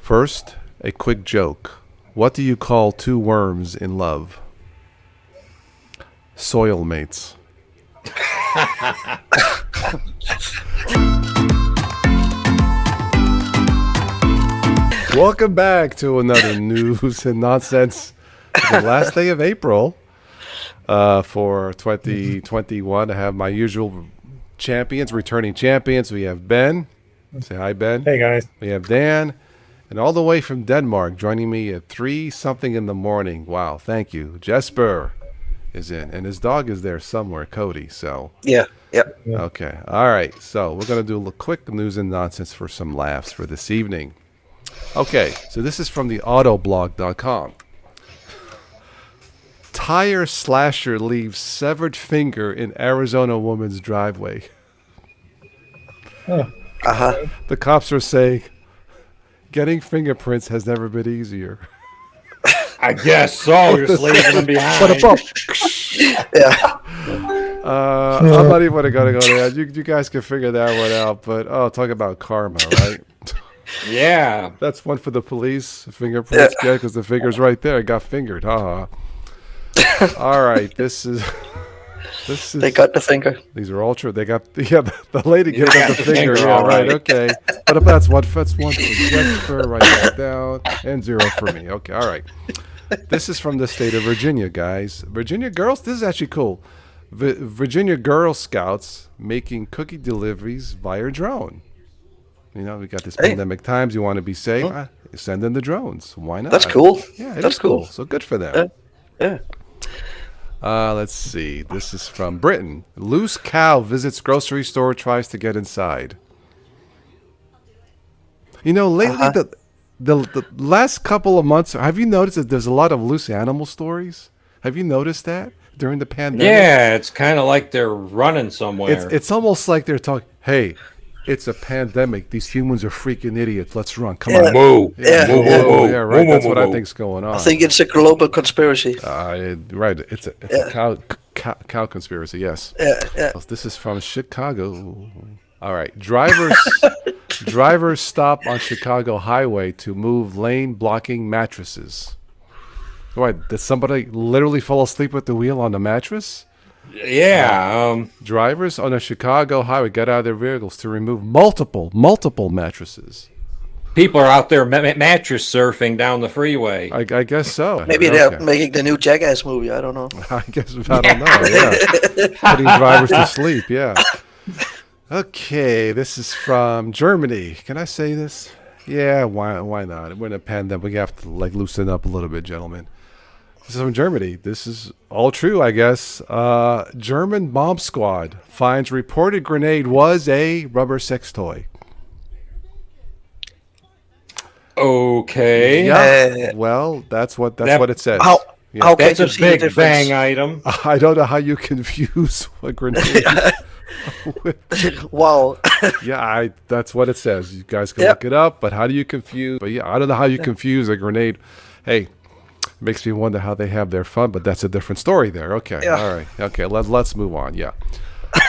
First, a quick joke. What do you call two worms in love? Soil mates. Welcome back to another news and nonsense. The last day of April for 2021. I have my usual champions, returning champions. We have Ben. Say hi, Ben. Hey, guys. We have Dan. And all the way from Denmark, joining me at 3-something in the morning. Wow, thank you. Jesper is in. And his dog is there somewhere, Cody. So Yeah. Yep. okay. All right. So we're going to do a quick news and nonsense for some laughs for this evening. Okay. So this is from the autoblog.com. Tire slasher leaves severed finger in Arizona woman's driveway. Uh-huh. The cops are saying getting fingerprints has never been easier. I guess so. You're just leaving them behind. Yeah. I'm not even going to go there. You guys can figure that one out. But, talk about karma, right? Yeah. That's one for the police. Fingerprints, yeah, because the finger's right there. It got fingered. Ha All right. This is. They got the finger. These are all true. They got the lady gave them the finger. finger, Yeah, all right. Uh-huh. Okay. But that's one for Jesper. Write that down. And 0 for me. Okay. All right. This is from the state of Virginia, guys. Virginia girls. This is actually cool. Virginia Girl Scouts making cookie deliveries via drone. You know, we got this pandemic times. You want to be safe? Send in the drones. Why not? That's cool. Yeah, That's cool. So good for them. Yeah. Let's see. This is from Britain. Loose cow visits grocery store, tries to get inside. You know, lately the last couple of months, have you noticed that there's a lot of loose animal stories? Have you noticed that during the pandemic? Yeah, it's kind of like they're running somewhere. It's almost like they're talking, hey, it's a pandemic. These humans are freaking idiots. Let's run. Come on. Whoa. Yeah. Whoa, whoa, whoa. Yeah, right. Whoa, That's whoa, what whoa. I think's going on. I think it's a global conspiracy. Right. It's a cow conspiracy. Yes. Yeah. This is from Chicago. All right. Drivers stop on Chicago highway to move lane blocking mattresses. What? Did somebody literally fall asleep with the wheel on the mattress? Yeah. Drivers on a Chicago highway got out of their vehicles to remove multiple mattresses. People are out there mattress surfing down the freeway. I guess so. Maybe they're making the new Jackass movie. I don't know. I don't know. Yeah, putting drivers to sleep. Yeah. Okay, this is from Germany. Can I say this? Yeah, why not? We're in a pandemic. We have to loosen up a little bit, gentlemen. This is from Germany. This is all true, I guess. German bomb squad finds reported grenade was a rubber sex toy. Okay. Yeah. Well, that's what it says. How can That's you a see the big difference? bang item. I don't know how you confuse a grenade. Wow. Yeah, that's what it says. You guys can look it up, but how do you confuse? But yeah, I don't know how you confuse a grenade. Hey, makes me wonder how they have their fun, but that's a different story there. Okay, Yeah. all right. Okay, let's move on. Yeah.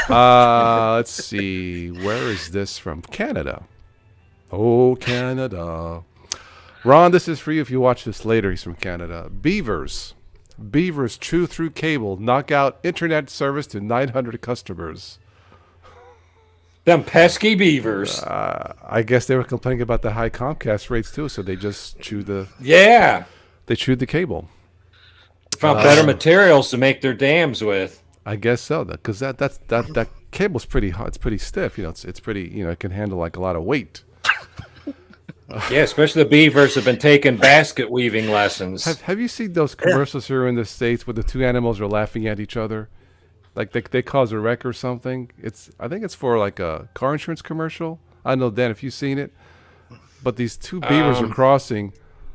Let's see. Where is this from? Canada. Oh, Canada. Ron, this is for you if you watch this later. He's from Canada. Beavers chew through cable, knock out internet service to 900 customers. Them pesky beavers. I guess they were complaining about the high Comcast rates too, so they just chewed the cable. Found better materials to make their dams with. I guess so, because that cable's pretty hot. It's pretty stiff. You know, it's pretty. You know, it can handle like a lot of weight. Yeah, especially the beavers have been taking basket weaving lessons. Have you seen those commercials here in the States where the two animals are laughing at each other? Like they cause a wreck or something. I think it's for like a car insurance commercial. I don't know, Dan, if you've seen it. But these two beavers are crossing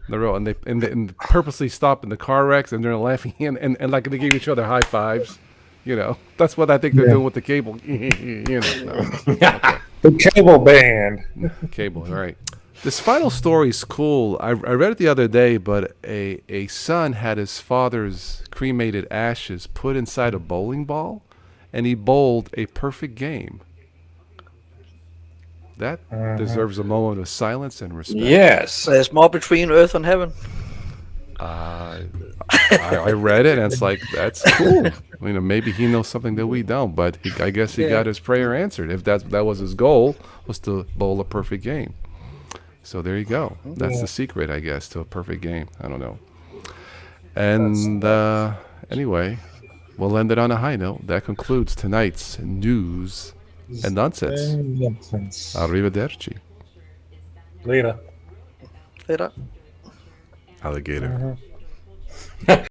the road and they purposely stop in the car wrecks and they're laughing and like they give each other high fives. You know, that's what I think they're doing with the cable. You know, no. Okay. The cable band. Cable, all right. This final story is cool. I read it the other day, but a son had his father's cremated ashes put inside a bowling ball, and he bowled a perfect game. That deserves a moment of silence and respect. Yes. There's more between earth and heaven. I read it, and it's like, that's cool. Maybe he knows something that we don't, but I guess he got his prayer answered. If that was his goal, was to bowl a perfect game. So there you go. That's the secret, I guess, to a perfect game. I don't know. And anyway, we'll end it on a high note. That concludes tonight's news and nonsense. Arrivederci. Later. Later. Alligator.